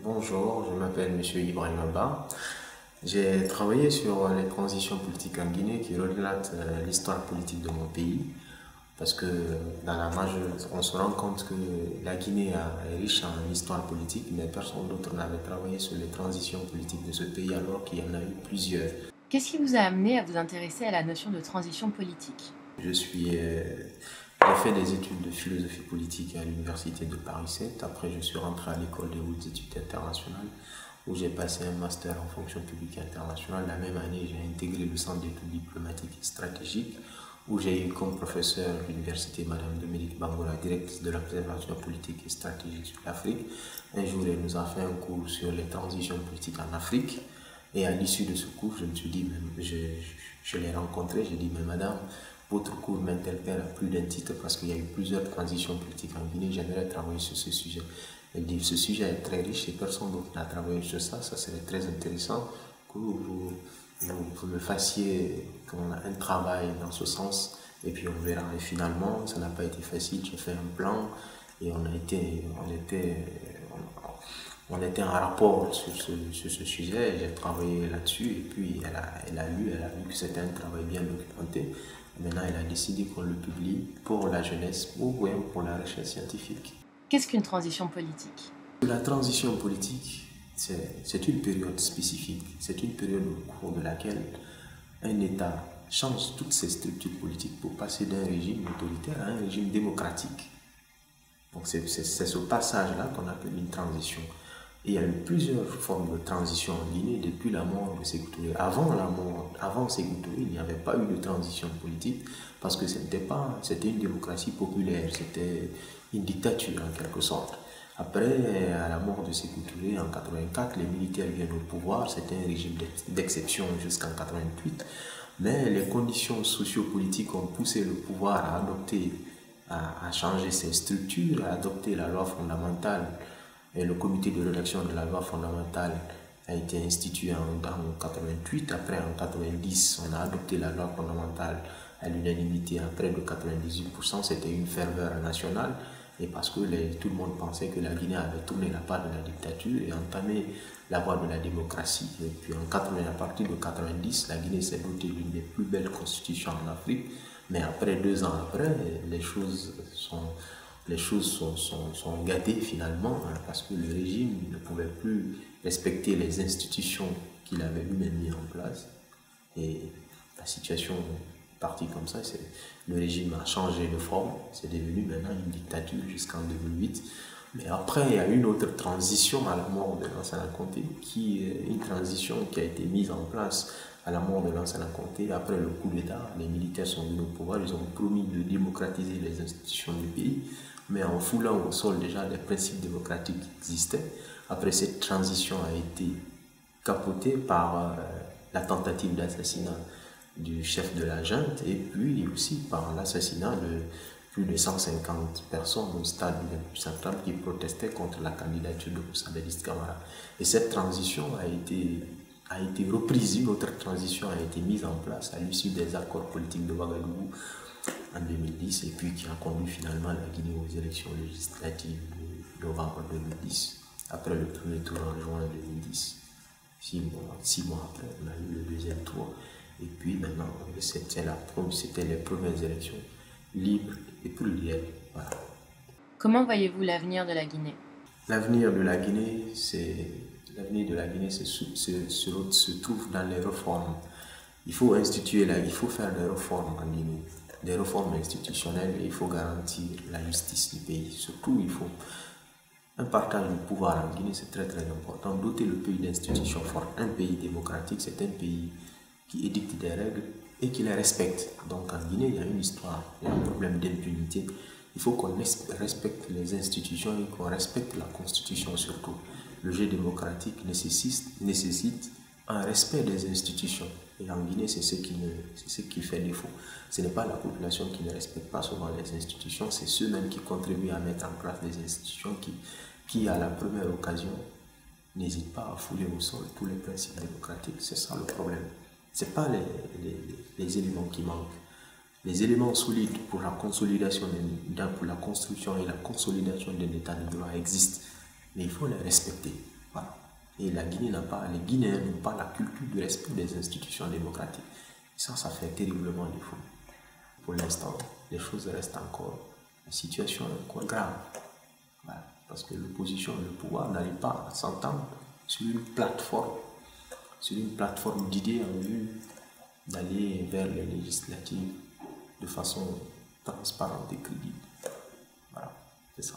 Bonjour, je m'appelle M. Ibrahim Abba. J'ai travaillé sur les transitions politiques en Guinée qui relatent l'histoire politique de mon pays. Parce que dans la majeure, on se rend compte que la Guinée est riche en histoire politique, mais personne d'autre n'avait travaillé sur les transitions politiques de ce pays alors qu'il y en a eu plusieurs. Qu'est-ce qui vous a amené à vous intéresser à la notion de transition politique? J'ai fait des études de philosophie politique à l'université de Paris 7. Après, je suis rentré à l'école des hautes études internationales où j'ai passé un master en fonction publique internationale. La même année, j'ai intégré le centre d'études diplomatiques et stratégiques où j'ai eu comme professeur l'université Madame Dominique Bangola, directrice de la préservation politique et stratégique sur l'Afrique. Un jour, elle nous a fait un cours sur les transitions politiques en Afrique. Et à l'issue de ce cours, je me suis dit, je l'ai rencontrée, j'ai dit, mais madame, votre cours m'interpelle à plus d'un titre parce qu'il y a eu plusieurs transitions politiques en Guinée, j'aimerais travailler sur ce sujet. Elle dit, ce sujet est très riche et personne d'autre n'a travaillé sur ça, ça serait très intéressant que vous me fassiez un travail dans ce sens et puis on verra. Et finalement, ça n'a pas été facile, j'ai fait un plan et on était en rapport sur ce sujet, j'ai travaillé là-dessus et puis elle a vu que c'était un travail bien documenté. Maintenant, elle a décidé qu'on le publie pour la jeunesse ou pour la recherche scientifique. Qu'est-ce qu'une transition politique? La transition politique, c'est une période spécifique, c'est une période au cours de laquelle un État change toutes ses structures politiques pour passer d'un régime autoritaire à un régime démocratique. Donc c'est ce passage-là qu'on appelle une transition. Et il y a eu plusieurs formes de transition en Guinée depuis la mort de Sékou Touré. Avant Sékou Touré, il n'y avait pas eu de transition politique parce que c'était une démocratie populaire, c'était une dictature en quelque sorte. Après, à la mort de Sékou Touré en 84, les militaires viennent au pouvoir, c'était un régime d'exception jusqu'en 88. Mais les conditions sociopolitiques ont poussé le pouvoir à changer ses structures, à adopter la loi fondamentale. Et le comité de rédaction de la loi fondamentale a été institué en 88. Après, en 90, on a adopté la loi fondamentale à l'unanimité à près de 98%. C'était une ferveur nationale. Et parce que tout le monde pensait que la Guinée avait tourné la part de la dictature et entamé la voie de la démocratie. Et puis à partir de 90, la Guinée s'est dotée d'une des plus belles constitutions en Afrique. Mais après, 2 ans après, les choses sont gâtées finalement parce que le régime ne pouvait plus respecter les institutions qu'il avait lui-même mis en place. Et la situation est partie comme ça. Le régime a changé de forme. C'est devenu maintenant une dictature jusqu'en 2008. Mais après, il y a une autre transition à la mort de Lansana Conté, qui est une transition qui a été mise en place à la mort de Lansana Conté. Après le coup d'État, les militaires sont venus au pouvoir, ils ont promis de démocratiser les institutions du pays, mais en foulant au sol déjà les principes démocratiques qui existaient. Après, cette transition a été capotée par la tentative d'assassinat du chef de la junte et puis aussi par l'assassinat de plus de 150 personnes au stade central qui protestaient contre la candidature de Moussa Dadis Camara. Et cette transition a été reprise, une autre transition a été mise en place à l'issue des accords politiques de Ouagadougou en 2010 et puis qui a conduit finalement la Guinée aux élections législatives de novembre 2010. Après le premier tour en juin 2010, 6 mois après, on a eu le deuxième tour. Et puis maintenant, c'était les premières élections libres et plurielles. Voilà. Comment voyez-vous l'avenir de la Guinée? L'avenir de la Guinée, se trouve dans les réformes. Il faut faire des réformes en Guinée, des réformes institutionnelles et il faut garantir la justice du pays. Surtout, il faut un partage du pouvoir en Guinée, c'est très très important. Doter le pays d'institutions fortes. Un pays démocratique, c'est un pays qui édicte des règles et qui les respecte. Donc en Guinée, il y a une histoire, il y a un problème d'impunité. Il faut qu'on respecte les institutions et qu'on respecte la Constitution surtout. Le jeu démocratique nécessite un respect des institutions. Et en Guinée, c'est ce qui fait défaut. Ce n'est pas la population qui ne respecte pas souvent les institutions, c'est ceux-mêmes qui contribuent à mettre en place des institutions qui à la première occasion, n'hésitent pas à fouler au sol tous les principes démocratiques. C'est ça le problème. Ce n'est pas les éléments qui manquent. les éléments solides pour la consolidation, pour la construction et la consolidation d'un État de droit existent, mais il faut les respecter. Voilà. Et la Guinée les Guinéens n'ont pas la culture du respect des institutions démocratiques. Ça fait terriblement défaut. Pour l'instant, les choses restent encore, la situation est encore grave. Voilà. Parce que l'opposition et le pouvoir n'arrivent pas à s'entendre sur une plateforme d'idées en vue d'aller vers les législatives de façon transparente et crédible. Voilà, c'est ça.